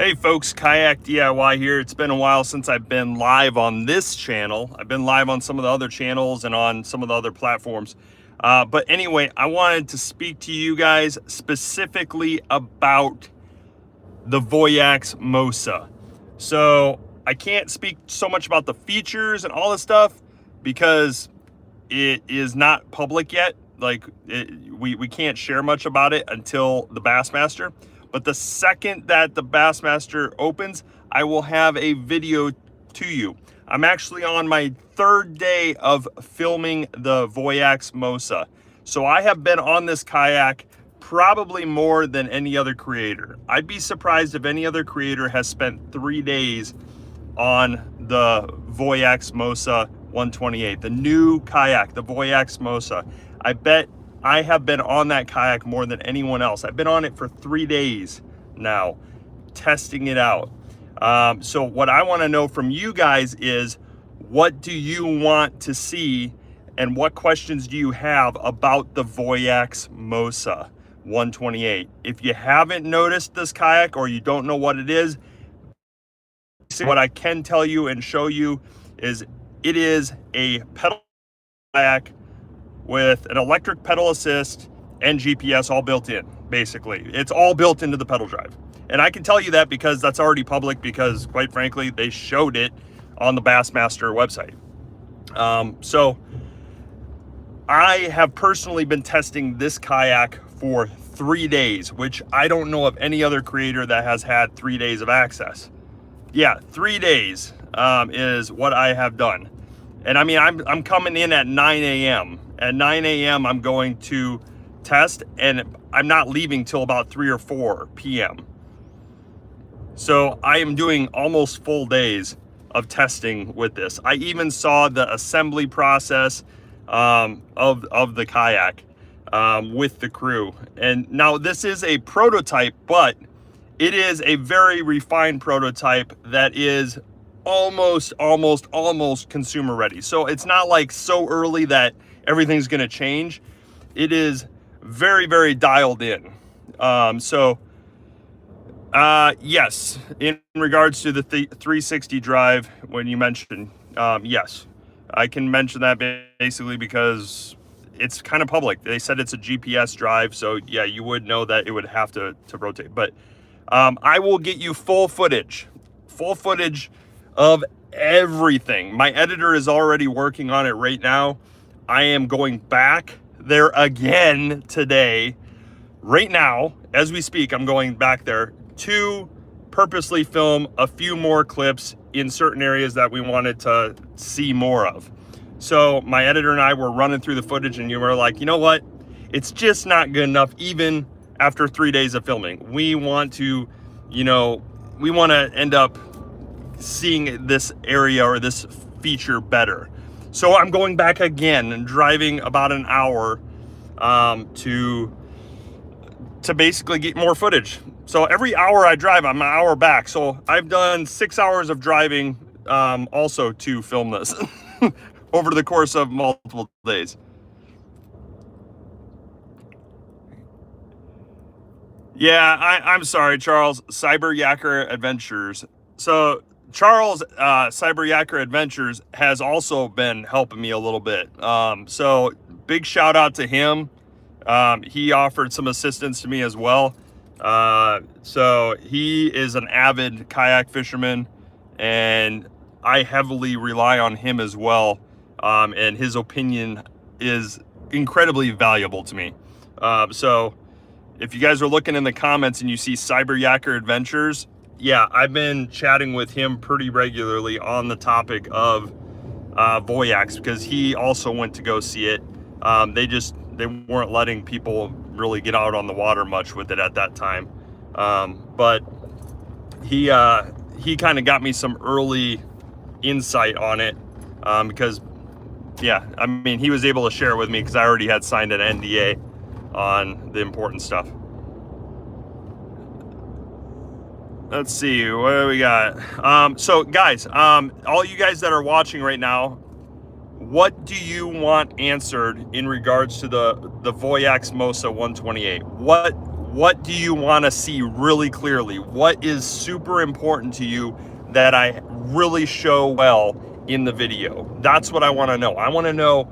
Hey folks, Kayak DIY here. It's been a while since I've been live on this channel. I've been live on some of the other channels and on some of the other platforms. But anyway, I wanted to speak to you guys specifically about the Voyax Mosa. So I can't speak so much about the features and all this stuff because it is not public yet. We can't share much about it until the Bassmaster. But the second that the Bassmaster opens, I will have a video to you. I'm actually on my third day of filming the Voyax Mosa. So I have been on this kayak probably more than any other creator. I'd be surprised if any other creator has spent 3 days on the Voyax Mosa 128, the new kayak, the Voyax Mosa. I bet I have been on that kayak more than anyone else. I've been on it for 3 days now, testing it out. So what I want to know from you guys is, what do you want to see and what questions do you have about the Voyax Mosa 128? If you haven't noticed this kayak or you don't know what it is, what I can tell you and show you is it is a pedal kayak with an electric pedal assist and GPS all built in. Basically, it's all built into the pedal drive. And I can tell you that because that's already public, because quite frankly, they showed it on the Bassmaster website. So I have personally been testing this kayak for 3 days, which I don't know of any other creator that has had 3 days of access. Yeah, 3 days is what I have done. And I mean, I'm coming in at 9 a.m. At 9 a.m. I'm going to test, and I'm not leaving till about 3 or 4 p.m. So I am doing almost full days of testing with this. I even saw the assembly process of the kayak with the crew. And now this is a prototype, but it is a very refined prototype that is almost consumer ready. So it's not like so early that everything's going to change. It is very dialed in. Yes, in regards to the 360 drive, when you mentioned, yes, I can mention that basically because it's kind of public. They said it's a GPS drive, so yeah, you would know that it would have to rotate. But I will get you full footage of everything. My editor is already working on it right now. I am going back there again today. Right now, as we speak, I'm going back there to purposely film a few more clips in certain areas that we wanted to see more of. So my editor and I were running through the footage, and you were like, you know what? It's just not good enough even after 3 days of filming. We want to, we want to end up seeing this area or this feature better. So I'm going back again and driving about an hour to basically get more footage. So every hour I drive, I'm an hour back. So I've done 6 hours of driving also to film this over the course of multiple days. Yeah, I'm sorry, Charles. Cyber Yacker Adventures. So Charles, Cyber Yacker Adventures, has also been helping me a little bit. So big shout out to him. He offered some assistance to me as well. So he is an avid kayak fisherman, and I heavily rely on him as well. And his opinion is incredibly valuable to me. So if you guys are looking in the comments and you see Cyber Yacker Adventures, yeah, I've been chatting with him pretty regularly on the topic of Voyax, because he also went to go see it. They weren't letting people really get out on the water much with it at that time. But he kind of got me some early insight on it, because yeah, I mean, he was able to share it with me because I already had signed an NDA on the important stuff. Let's see, what do we got? So guys, all you guys that are watching right now, what do you want answered in regards to the Voyax Mosa 128? What what do you want to see really clearly? What is super important to you that I really show well in the video? That's what I want to know. I want to know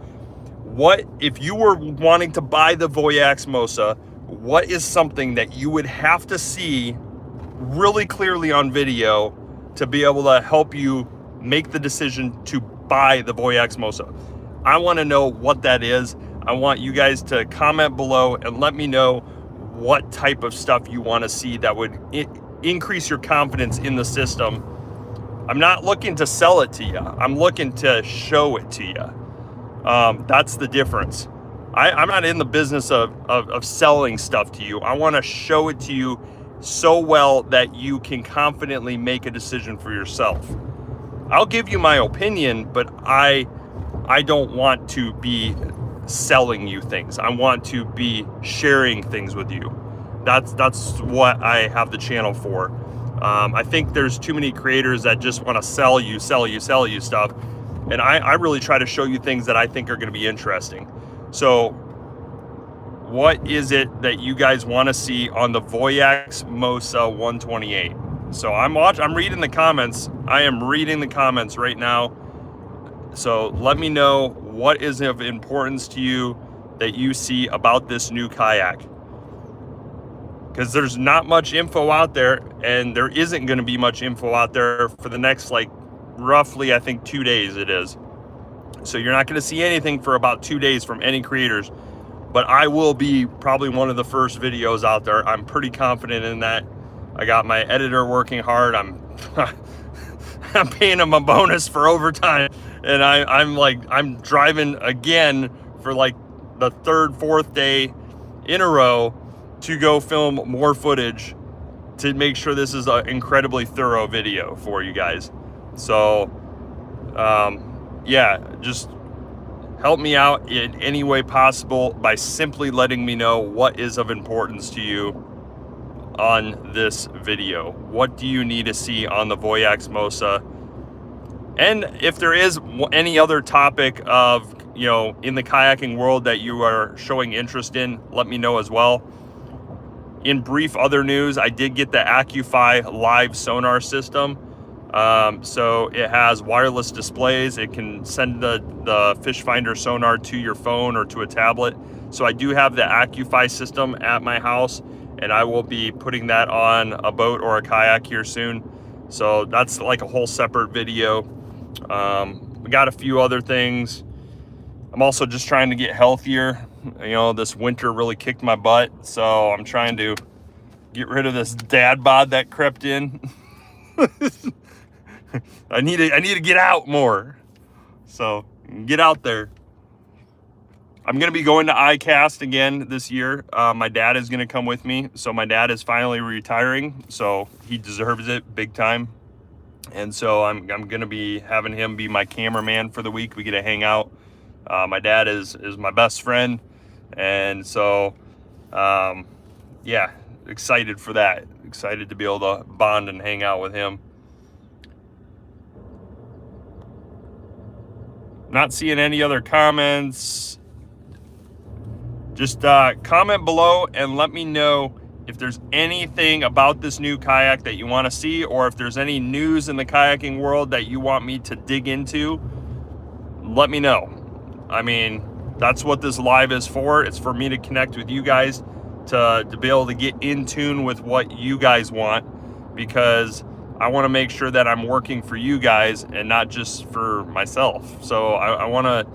what, if you were wanting to buy the Voyax Mosa, what is something that you would have to see really clearly on video to be able to help you make the decision to buy the Voyax Mosa? I want to know what that is. I want you guys to comment below and let me know what type of stuff you want to see that would increase your confidence in the system. I'm not looking to sell it to you. I'm looking to show it to you. That's the difference. I'm not in the business of selling stuff to you. I want to show it to you so well that you can confidently make a decision for yourself. I'll give you my opinion, but I don't want to be selling you things. I want to be sharing things with you. That's what I have the channel for. I think there's too many creators that just want to sell you stuff. And I really try to show you things that I think are going to be interesting. So what is it that you guys want to see on the Voyax Mosa 128? So I'm reading the comments. I am reading the comments right now. So let me know what is of importance to you that you see about this new kayak. Because there's not much info out there, and there isn't going to be much info out there for the next, like, roughly, I think 2 days it is. So you're not going to see anything for about 2 days from any creators, but I will be probably one of the first videos out there. I'm pretty confident in that. I got my editor working hard. I'm paying him a bonus for overtime, and I'm driving again for like the third, fourth day in a row to go film more footage to make sure this is an incredibly thorough video for you guys. So yeah, just help me out in any way possible by simply letting me know what is of importance to you on this video. What do you need to see on the Voyax Mosa? And if there is any other topic of, you know, in the kayaking world that you are showing interest in, let me know as well. In brief other news, I did get the AccuFi live sonar system. So it has wireless displays. It can send the fish finder sonar to your phone or to a tablet. So I do have the AccuFi system at my house, and I will be putting that on a boat or a kayak here soon. So that's like a whole separate video. We got a few other things. I'm also just trying to get healthier. You know, this winter really kicked my butt, so I'm trying to get rid of this dad bod that crept in. I need to get out more. So get out there. I'm going to be going to ICAST again this year. My dad is going to come with me. So my dad is finally retiring, so he deserves it big time. And so I'm going to be having him be my cameraman for the week. We get to hang out. My dad is my best friend. And so, yeah, excited for that. Excited to be able to bond and hang out with him. Not seeing any other comments. Just comment below and let me know if there's anything about this new kayak that you want to see, or if there's any news in the kayaking world that you want me to dig into. Let me know. I mean, that's what this live is for. It's for me to connect with you guys, to be able to get in tune with what you guys want, because I want to make sure that I'm working for you guys and not just for myself. So I want to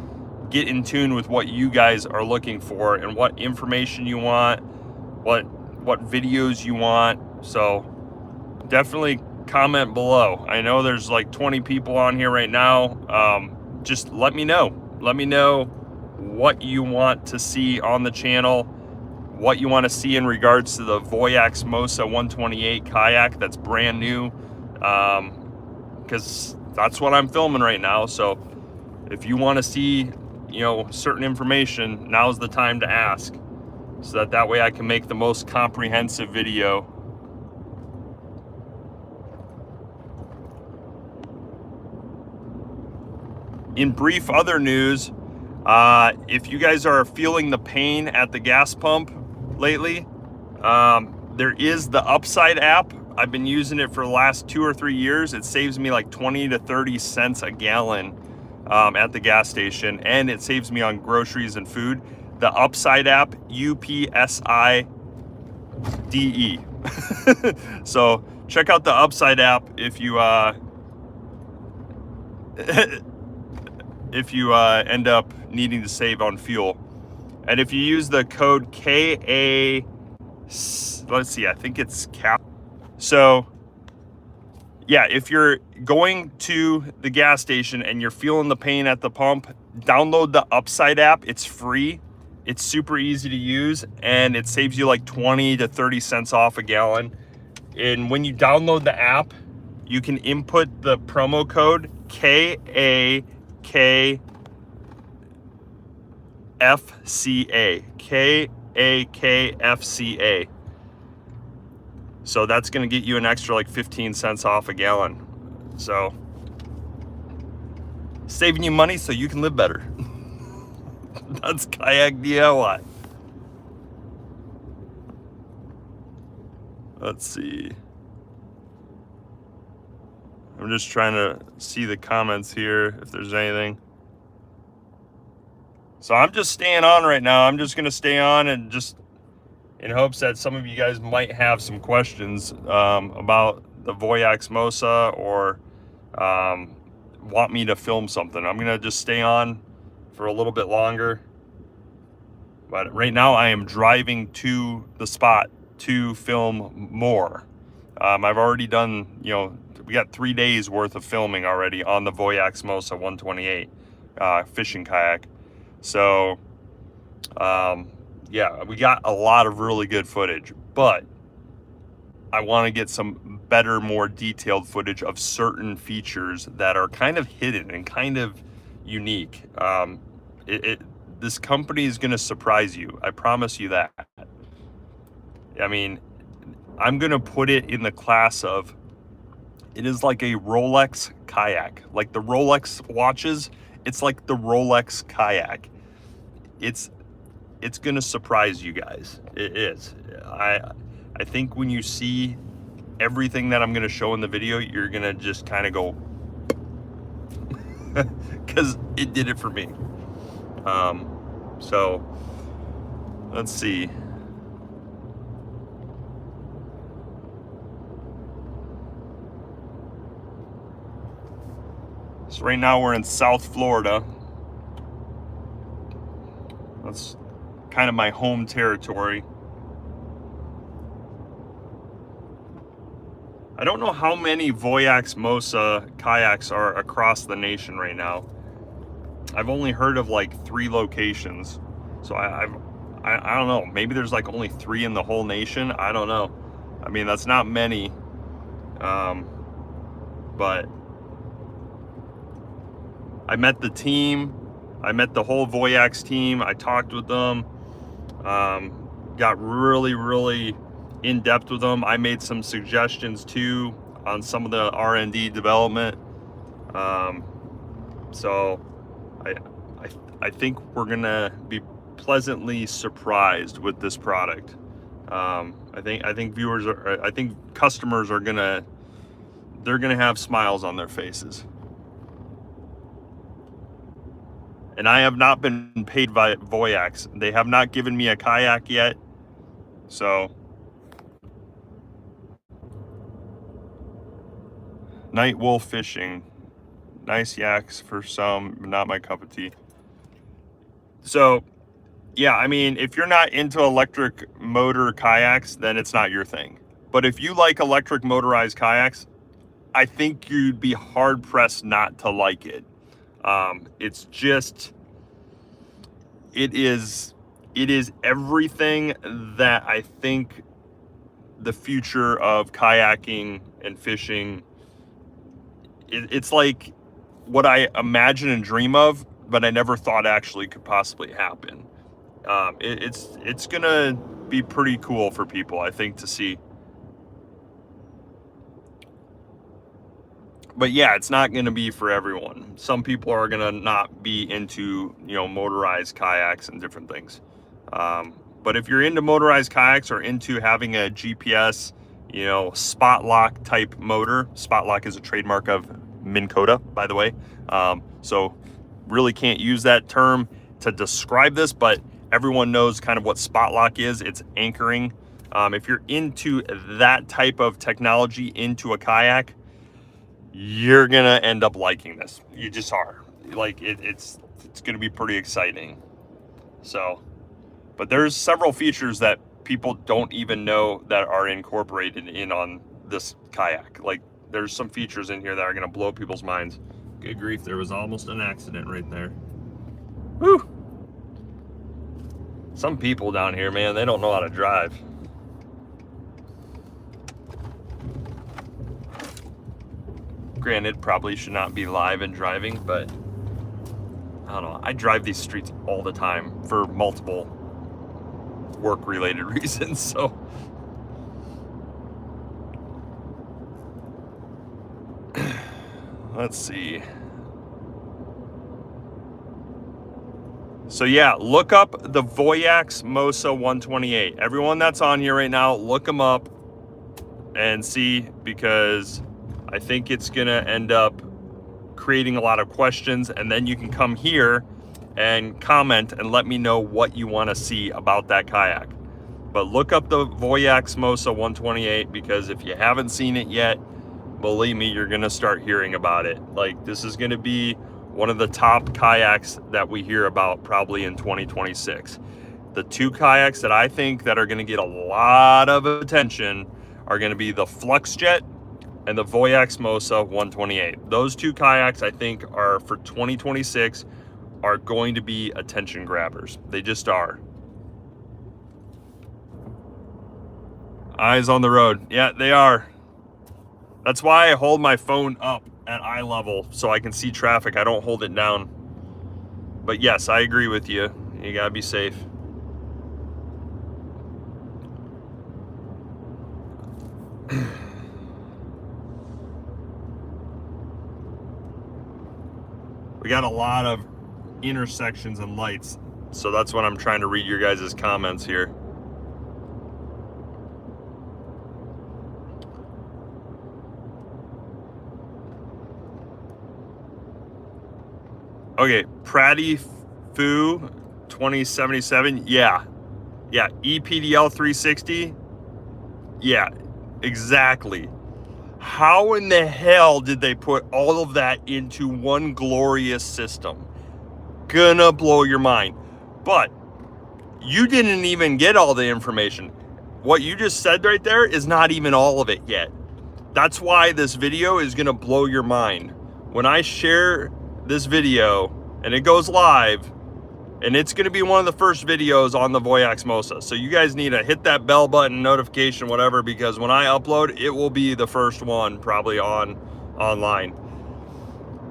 get in tune with what you guys are looking for and what information you want, what videos you want. So definitely comment below. I know there's like 20 people on here right now. Just let me know. Let me know what you want to see on the channel, what you want to see in regards to the Voyax Mosa 128 kayak that's brand new, because that's what I'm filming right now. So if you want to see, you know, certain information, now's the time to ask, so that way I can make the most comprehensive video. In brief other news, if you guys are feeling the pain at the gas pump lately, There is the Upside app. I've been using it for the last 2 or 3 years. It saves me like 20 to 30 cents a gallon at the gas station, and it saves me on groceries and food. The Upside app, UPSIDE. So check out the Upside app if you end up needing to save on fuel. And if you use the code KA, let's see, I think it's CAP. So yeah, if you're going to the gas station and you're feeling the pain at the pump, download the Upside app. It's free. It's super easy to use, and it saves you like 20 to 30 cents off a gallon. And when you download the app, you can input the promo code KAKFCA. KAKFCA. So that's going to get you an extra like 15 cents off a gallon. So saving you money so you can live better. That's Kayak DIY. Let's see. I'm just trying to see the comments here, if there's anything. So I'm just staying on right now. I'm just going to stay on and just in hopes that some of you guys might have some questions about the Voyax Mosa or want me to film something. I'm going to just stay on for a little bit longer. But right now I am driving to the spot to film more. I've already done, we got 3 days worth of filming already on the Voyax Mosa 128 fishing kayak. So, yeah, we got a lot of really good footage, but I want to get some better, more detailed footage of certain features that are kind of hidden and kind of unique. This company is going to surprise you. I promise you that. I mean, I'm going to put it in the class of, it is like a Rolex kayak. Like the Rolex watches, it's like the Rolex kayak. It's going to surprise you guys. It is. I think when you see everything that I'm going to show in the video, you're going to just kind of go, because it did it for me. So let's see. So right now we're in South Florida. That's kind of my home territory. I don't know how many Voyax Mosa kayaks are across the nation right now. I've only heard of like 3 locations. So I don't know. Maybe there's like only 3 in the whole nation. I don't know. I mean, that's not many. But I met the team. I met the whole Voyax team. I talked with them. Got really, really in depth with them. I made some suggestions too on some of the R&D development. So I think we're gonna be pleasantly surprised with this product. I think customers are gonna have smiles on their faces. And I have not been paid by Voyax. They have not given me a kayak yet. So night wolf fishing. Nice yaks for some, but not my cup of tea. So yeah, I mean, if you're not into electric motor kayaks, then it's not your thing. But if you like electric motorized kayaks, I think you'd be hard pressed not to like it. It's just, it is everything that I think the future of kayaking and fishing, it's like what I imagine and dream of, but I never thought actually could possibly happen. It's gonna be pretty cool for people, I think, to see. But yeah, it's not going to be for everyone. Some people are going to not be into, motorized kayaks and different things. But if you're into motorized kayaks or into having a GPS, you know, spot lock type motor, spot lock is a trademark of Minn Kota, by the way. So really can't use that term to describe this, but everyone knows kind of what spot lock is. It's anchoring. If you're into that type of technology into a kayak, you're gonna end up liking this. You just are. Like it's gonna be pretty exciting. So, but there's several features that people don't even know that are incorporated in on this kayak. Like there's some features in here that are gonna blow people's minds. Good grief, there was almost an accident right there. Whew. Some people down here, man, they don't know how to drive. Granted, probably should not be live and driving, but I don't know. I drive these streets all the time for multiple work-related reasons, so. Let's see. So yeah, look up the Voyax Mosa 128. Everyone that's on here right now, look them up and see, because I think it's gonna end up creating a lot of questions, and then you can come here and comment and let me know what you want to see about that kayak. But look up the Voyax Mosa 128, because if you haven't seen it yet, believe me, you're gonna start hearing about it. Like, this is gonna be one of the top kayaks that we hear about probably in 2026. The two kayaks that I think that are gonna get a lot of attention are gonna be the FluxJet and the Voyax Mosa 128. Those two kayaks, I think, are for 2026 are going to be attention grabbers. They just are. Eyes on the road. Yeah, they are. That's why I hold my phone up at eye level so I can see traffic. I don't hold it down. But yes, I agree with you. You gotta be safe. We got a lot of intersections and lights, so that's what I'm trying to read your guys' comments here. Okay, Pratty Foo 2077. Yeah, EPDL 360. Yeah, exactly. How in the hell did they put all of that into one glorious system? Gonna blow your mind. But you didn't even get all the information. What you just said right there is not even all of it yet. That's why this video is gonna blow your mind. When I share this video and it goes live, and it's going to be one of the first videos on the Voyax Mosa. So you guys need to hit that bell button, notification, whatever, because when I upload, it will be the first one probably online.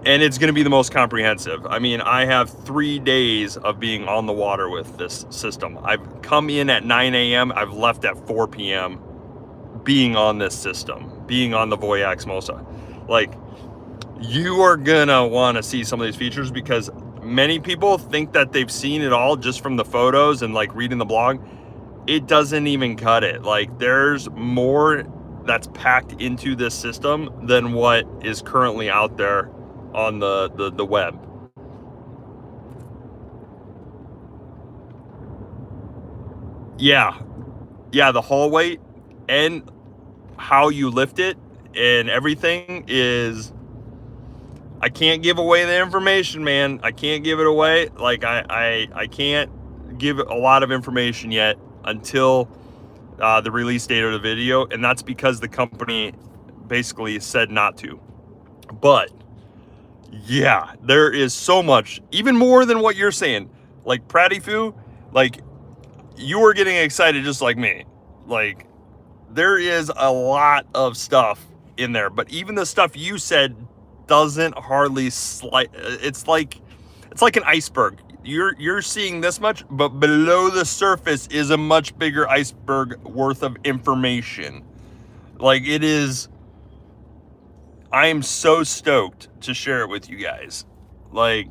And it's going to be the most comprehensive. I mean, I have 3 days of being on the water with this system. I've come in at 9 a.m. I've left at 4 p.m. being on this system, being on the Voyax Mosa. Like, you are going to want to see some of these features, because many people think that they've seen it all just from the photos and like reading the blog. It doesn't even cut it. Like, there's more that's packed into this system than what is currently out there on the web. Yeah, the haul weight and how you lift it and everything is, I can't give away the information, man. I can't give it away. Like, I can't give a lot of information yet until the release date of the video, and that's because the company basically said not to. But yeah, there is so much, even more than what you're saying. Like, Pratty Foo, like, you were getting excited just like me. Like, there is a lot of stuff in there, but even the stuff you said doesn't hardly it's like an iceberg. You're seeing this much, but below the surface is a much bigger iceberg worth of information. Like, it is. I am so stoked to share it with you guys. Like,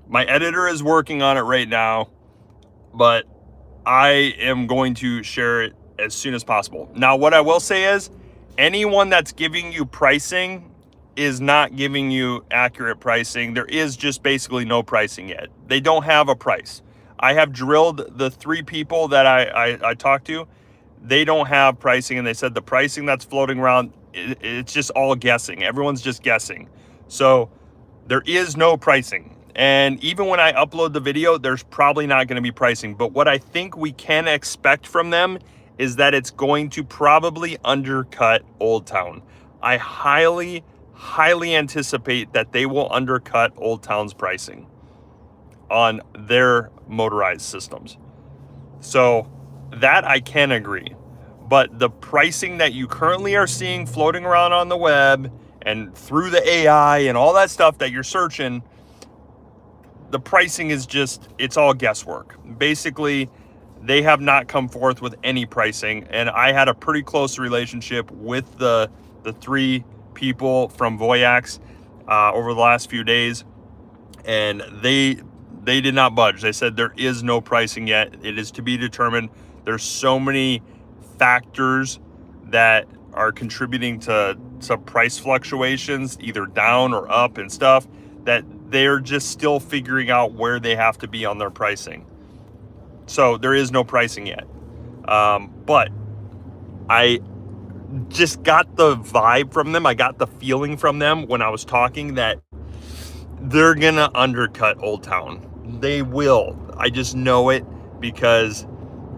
my editor is working on it right now, but I am going to share it as soon as possible. Now, what I will say is anyone that's giving you pricing is not giving you accurate pricing. There is just basically no pricing yet. They don't have a price. I have drilled the 3 people that I talked to. They don't have pricing, and they said the pricing that's floating around, it's just all guessing. Everyone's just guessing. So there is no pricing. And even when I upload the video, there's probably not going to be pricing. But what I think we can expect from them is that it's going to probably undercut Old Town. I highly anticipate that they will undercut Old Town's pricing on their motorized systems. So that I can agree. But the pricing that you currently are seeing floating around on the web and through the AI and all that stuff that you're searching, the pricing is just, it's all guesswork. Basically, they have not come forth with any pricing. And I had a pretty close relationship with the 3 people from Voyax over the last few days. And they did not budge. They said there is no pricing yet. It is to be determined. There's so many factors that are contributing to some price fluctuations, either down or up and stuff, that they're just still figuring out where they have to be on their pricing. So there is no pricing yet. But I just got the vibe from them. I got the feeling from them when I was talking that they're gonna undercut Old Town. They will. I just know it because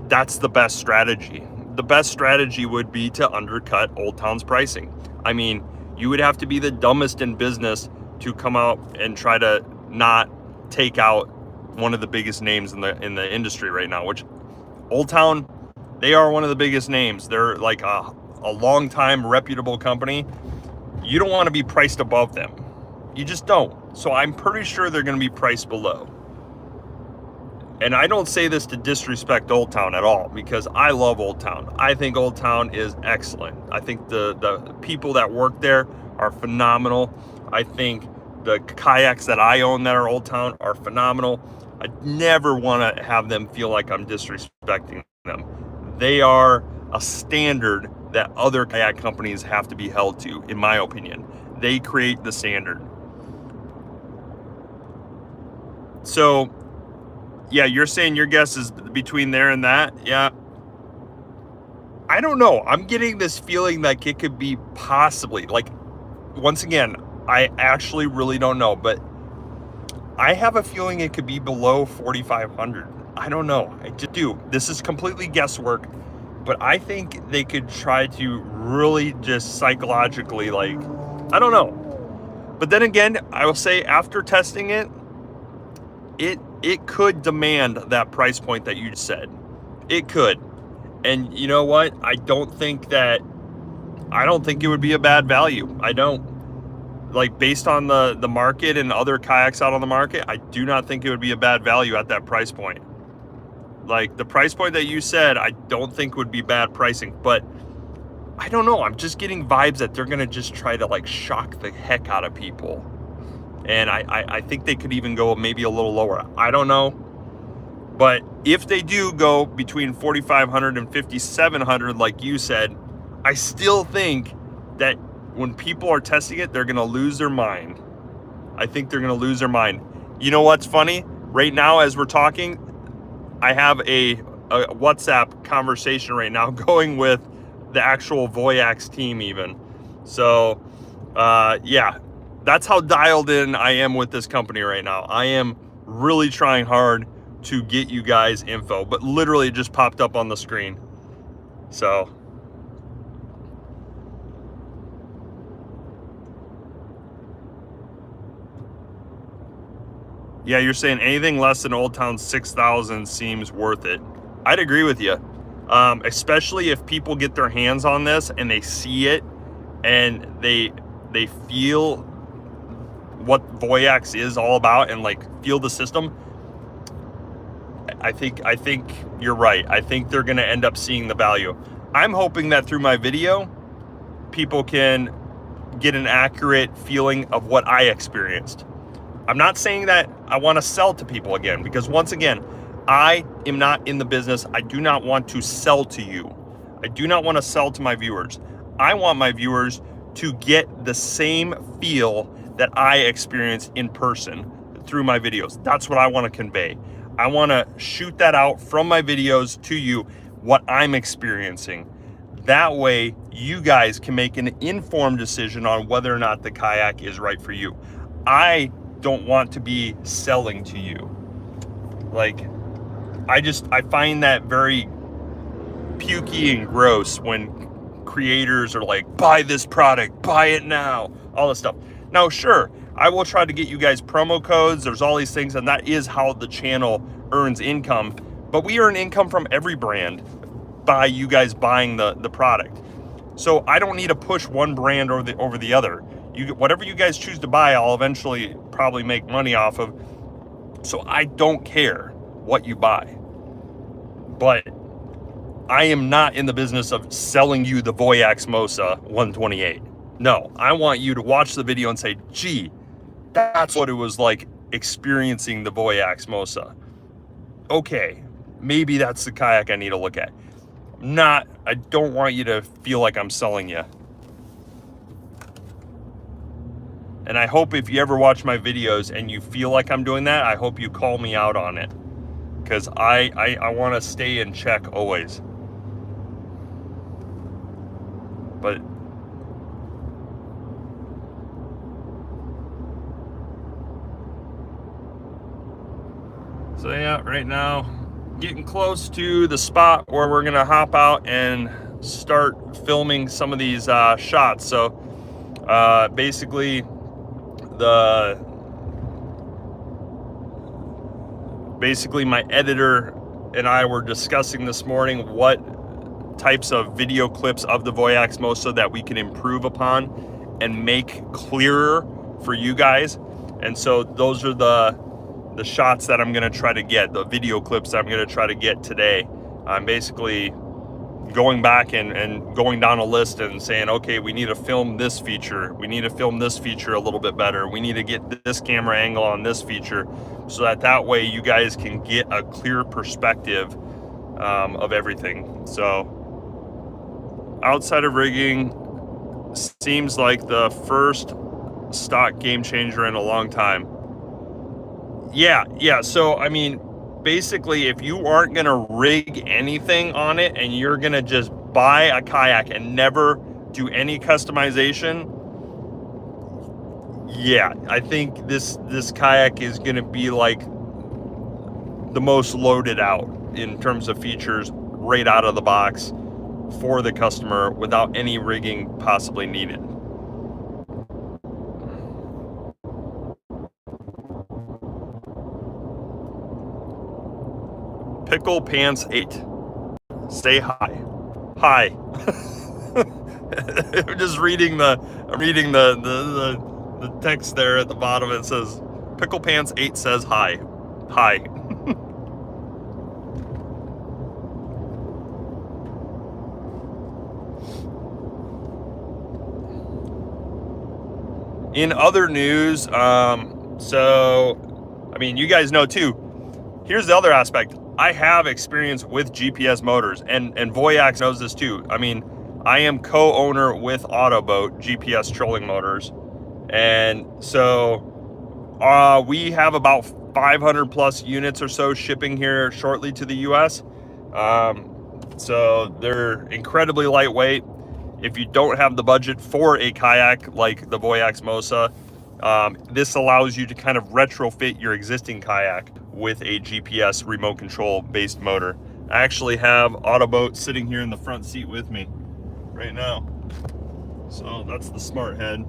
that's the best strategy. The best strategy would be to undercut Old Town's pricing. I mean, you would have to be the dumbest in business to come out and try to not take out one of the biggest names in the industry right now, which Old Town, they are one of the biggest names. They're like a long time reputable company. You don't want to be priced above them. You just don't. So I'm pretty sure they're going to be priced below. And I don't say this to disrespect Old Town at all, because I love Old Town. I think Old Town is excellent. I think the people that work there are phenomenal. I think the kayaks that I own that are Old Town are phenomenal. I never want to have them feel like I'm disrespecting them. They are a standard that other kayak companies have to be held to, in my opinion. They create the standard. So, yeah, you're saying your guess is between there and that? Yeah. I don't know. I'm getting this feeling like it could be possibly, like, once again, I actually really don't know, but I have a feeling it could be below 4,500. I don't know. I just do. This is completely guesswork, but I think they could try to really just psychologically, like, I don't know. But then again, I will say after testing it, it could demand that price point that you said. It could. And you know what? I don't think it would be a bad value. I don't. Like, based on the market and other kayaks out on the market, I do not think it would be a bad value at that price point. Like, the price point that you said, I don't think would be bad pricing, but I don't know. I'm just getting vibes that they're going to just try to, like, shock the heck out of people. And I think they could even go maybe a little lower. I don't know. But if they do go between 4,500 and 5,700, like you said, I still think that when people are testing it, they're going to lose their mind. I think they're going to lose their mind. You know what's funny? Right now, as we're talking, I have a WhatsApp conversation right now going with the actual Voyax team even. So, yeah, that's how dialed in I am with this company right now. I am really trying hard to get you guys info, but literally it just popped up on the screen. So, yeah, you're saying anything less than Old Town 6,000 seems worth it. I'd agree with you, especially if people get their hands on this and they see it and they feel what Voyax is all about and like feel the system. I think you're right. I think they're going to end up seeing the value. I'm hoping that through my video, people can get an accurate feeling of what I experienced. I'm not saying that I want to sell to people again, because once again, I am not in the business. I do not want to sell to you. I do not want to sell to my viewers. I want my viewers to get the same feel that I experience in person through my videos. That's what I want to convey. I want to shoot that out from my videos to you, what I'm experiencing. That way, you guys can make an informed decision on whether or not the kayak is right for you. I don't want to be selling to you. Like, I find that very pukey and gross when creators are like, buy this product, buy it now, all this stuff. Now, sure, I will try to get you guys promo codes. There's all these things, and that is how the channel earns income. But we earn income from every brand by you guys buying the product. So I don't need to push one brand over the other. Whatever you guys choose to buy, I'll eventually probably make money off of. So I don't care what you buy. But I am not in the business of selling you the Voyax Mosa 128. No, I want you to watch the video and say, gee, that's what it was like experiencing the Voyax Mosa. Okay, maybe that's the kayak I need to look at. I don't want you to feel like I'm selling you. And I hope if you ever watch my videos and you feel like I'm doing that, I hope you call me out on it. Because I want to stay in check always. But so yeah, right now getting close to the spot where we're gonna hop out and start filming some of these shots. So basically my editor and I were discussing this morning what types of video clips of the Voyax Mosa that we can improve upon and make clearer for you guys. And so those are the shots that I'm going to try to get, the video clips that I'm going to try to get today. I'm basically going back and going down a list and saying, okay, we need to film this feature. We need to film this feature a little bit better. We need to get this camera angle on this feature so that way you guys can get a clear perspective of everything. So outside of rigging seems like the first stock game changer in a long time. Yeah. So, I mean, basically, if you aren't going to rig anything on it and you're going to just buy a kayak and never do any customization, yeah, I think this kayak is going to be like the most loaded out in terms of features right out of the box for the customer without any rigging possibly needed. Pickle Pants 8. Stay high. Hi. I'm just reading the text there at the bottom. It says Pickle Pants 8 says hi. Hi. In other news, so I mean, you guys know too. Here's the other aspect. I have experience with GPS motors, and Voyax knows this too. I mean, I am co-owner with Autoboat GPS trolling motors, and so we have about 500 plus units or so shipping here shortly to the US. So they're incredibly lightweight. If you don't have the budget for a kayak like the Voyax Mosa, this allows you to kind of retrofit your existing kayak with a GPS remote control based motor. I actually have Autoboat sitting here in the front seat with me right now. So that's the smart head,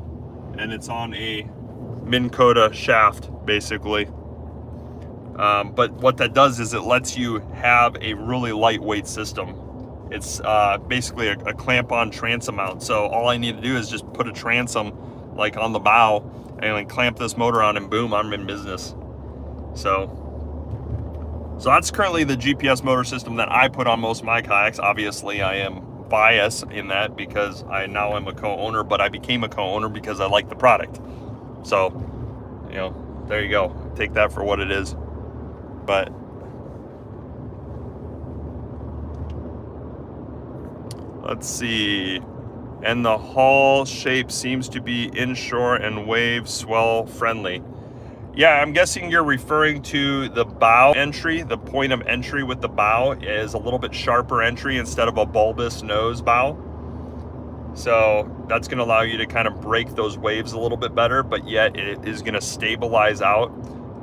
and it's on a Minn Kota shaft basically. But what that does is it lets you have a really lightweight system. It's basically a clamp-on transom mount. So all I need to do is just put a transom like on the bow and then clamp this motor on, and boom, I'm in business. So that's currently the GPS motor system that I put on most of my kayaks. Obviously, I am biased in that because I now am a co-owner, but I became a co-owner because I like the product. So, you know, there you go. Take that for what it is. But Let's see. And the hull shape seems to be inshore and wave swell friendly. Yeah, I'm guessing you're referring to the bow entry. The point of entry with the bow is a little bit sharper entry instead of a bulbous nose bow. So that's going to allow you to kind of break those waves a little bit better, but yet it is going to stabilize out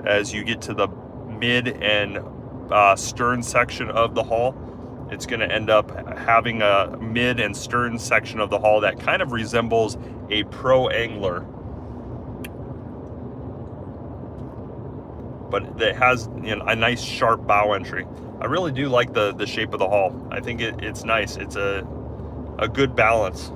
as you get to the mid and stern section of the hull. It's going to end up having a mid and stern section of the hull that kind of resembles a pro angler, but it has, you know, a nice sharp bow entry. I really do like the shape of the hull. I think it's nice. It's a good balance.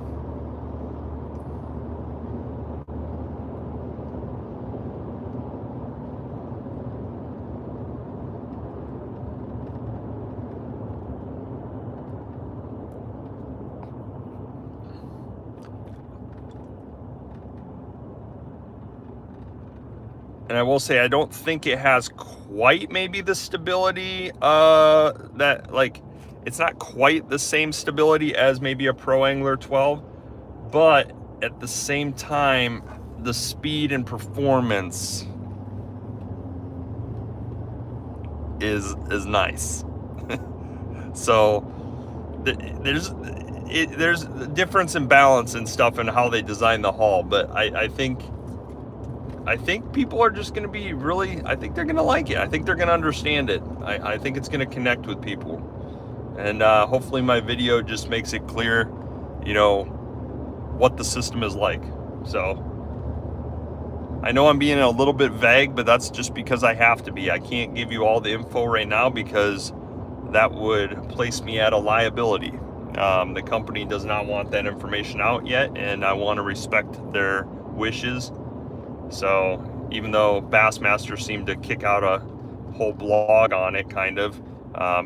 And I will say, I don't think it has quite maybe the stability that, like, it's not quite the same stability as maybe a Pro Angler 12, but at the same time, the speed and performance is nice. So there's a difference in balance and stuff and how they design the hull, but I think people are just going to be really, I think they're going to like it. I think they're going to understand it. I think it's going to connect with people. And hopefully my video just makes it clear, you know, what the system is like. So I know I'm being a little bit vague, but that's just because I have to be. I can't give you all the info right now because that would place me at a liability. The company does not want that information out yet, and I want to respect their wishes. So even though Bassmaster seemed to kick out a whole blog on it, kind of,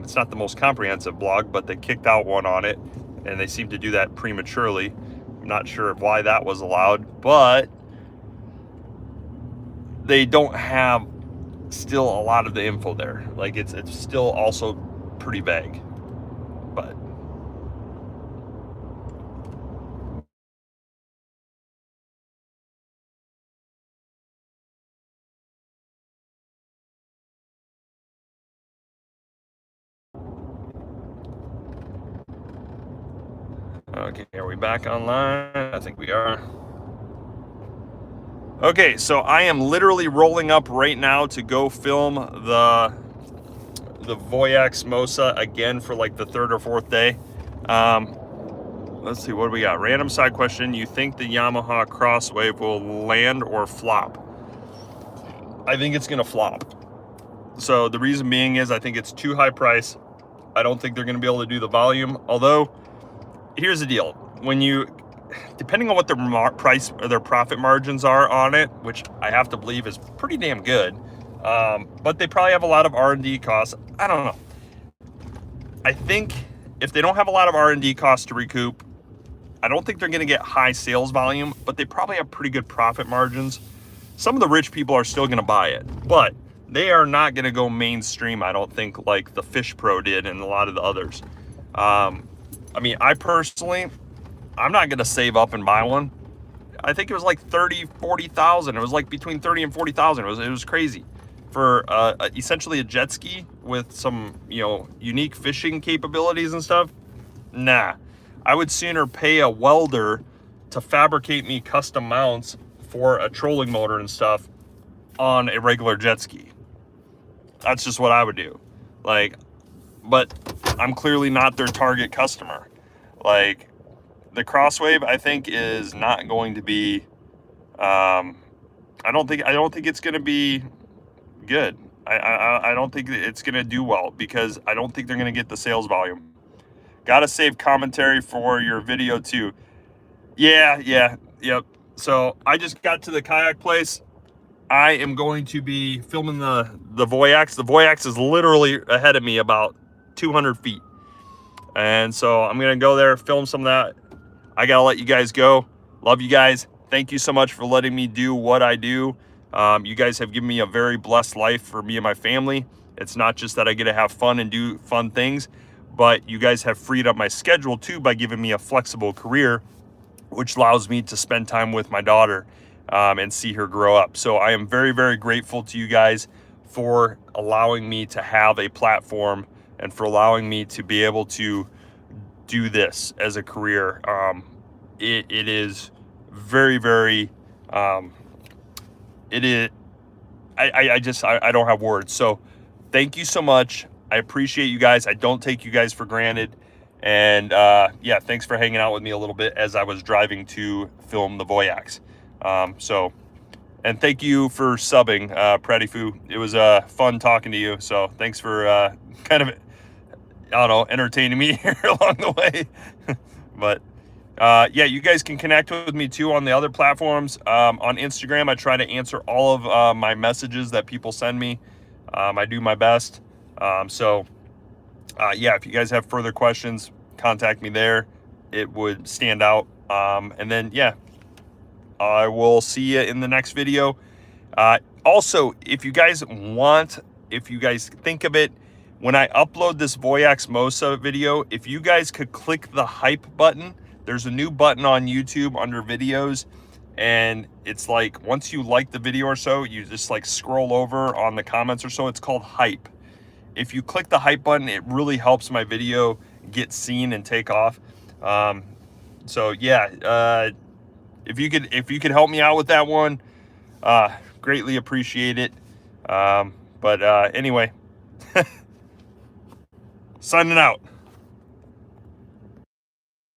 it's not the most comprehensive blog, but they kicked out one on it, and they seemed to do that prematurely. I'm not sure why that was allowed, but they don't have still a lot of the info there. Like it's still also pretty vague, but okay, are we back online? I think we are. Okay, so I am literally rolling up right now to go film the Voyax Mosa again for like the third or fourth day. Let's see, what do we got? Random side question. You think the Yamaha Crosswave will land or flop? I think it's going to flop. So the reason being is I think it's too high price. I don't think they're going to be able to do the volume. Although, here's the deal. When you, depending on what their price or their profit margins are on it, which I have to believe is pretty damn good, but they probably have a lot of R&D costs. I don't know. I think if they don't have a lot of R&D costs to recoup, I don't think they're going to get high sales volume, but they probably have pretty good profit margins. Some of the rich people are still going to buy it, but they are not going to go mainstream, I don't think, like the Fish Pro did and a lot of the others. I mean, I personally, I'm not going to save up and buy one. I think it was like 30, 40,000. It was like between 30 and 40,000. It was crazy for essentially a jet ski with some, you know, unique fishing capabilities and stuff. Nah, I would sooner pay a welder to fabricate me custom mounts for a trolling motor and stuff on a regular jet ski. That's just what I would do. Like, but I'm clearly not their target customer. Like, the Crosswave, I think, is not going to be, I don't think it's going to be good. I don't think it's going to do well because I don't think they're going to get the sales volume. Got to save commentary for your video too. Yep. So I just got to the kayak place. I am going to be filming the Voyax. The Voyax is literally ahead of me about 200 feet. And so I'm going to go there, film some of that. I got to let you guys go. Love you guys. Thank you so much for letting me do what I do. You guys have given me a very blessed life for me and my family. It's not just that I get to have fun and do fun things, but you guys have freed up my schedule too by giving me a flexible career, which allows me to spend time with my daughter and see her grow up. So I am very, very grateful to you guys for allowing me to have a platform and for allowing me to be able to do this as a career. It is very, very, it is, I don't have words. So thank you so much. I appreciate you guys. I don't take you guys for granted. And yeah, thanks for hanging out with me a little bit as I was driving to film the Voyax. And thank you for subbing, Pretty Foo. It was fun talking to you. So thanks for kind of, I don't know, entertaining me here along the way. But yeah, you guys can connect with me too on the other platforms. On Instagram, I try to answer all of my messages that people send me. I do my best. So yeah, if you guys have further questions, contact me there. It would stand out. And then, yeah, I will see you in the next video. Also, if you guys think of it, when I upload this Voyax Mosa video, if you guys could click the hype button, there's a new button on YouTube under videos. And it's like, once you like the video or so, you just like scroll over on the comments or so. It's called hype. If you click the hype button, it really helps my video get seen and take off. So yeah, if you could help me out with that one, greatly appreciate it. But anyway, signing out.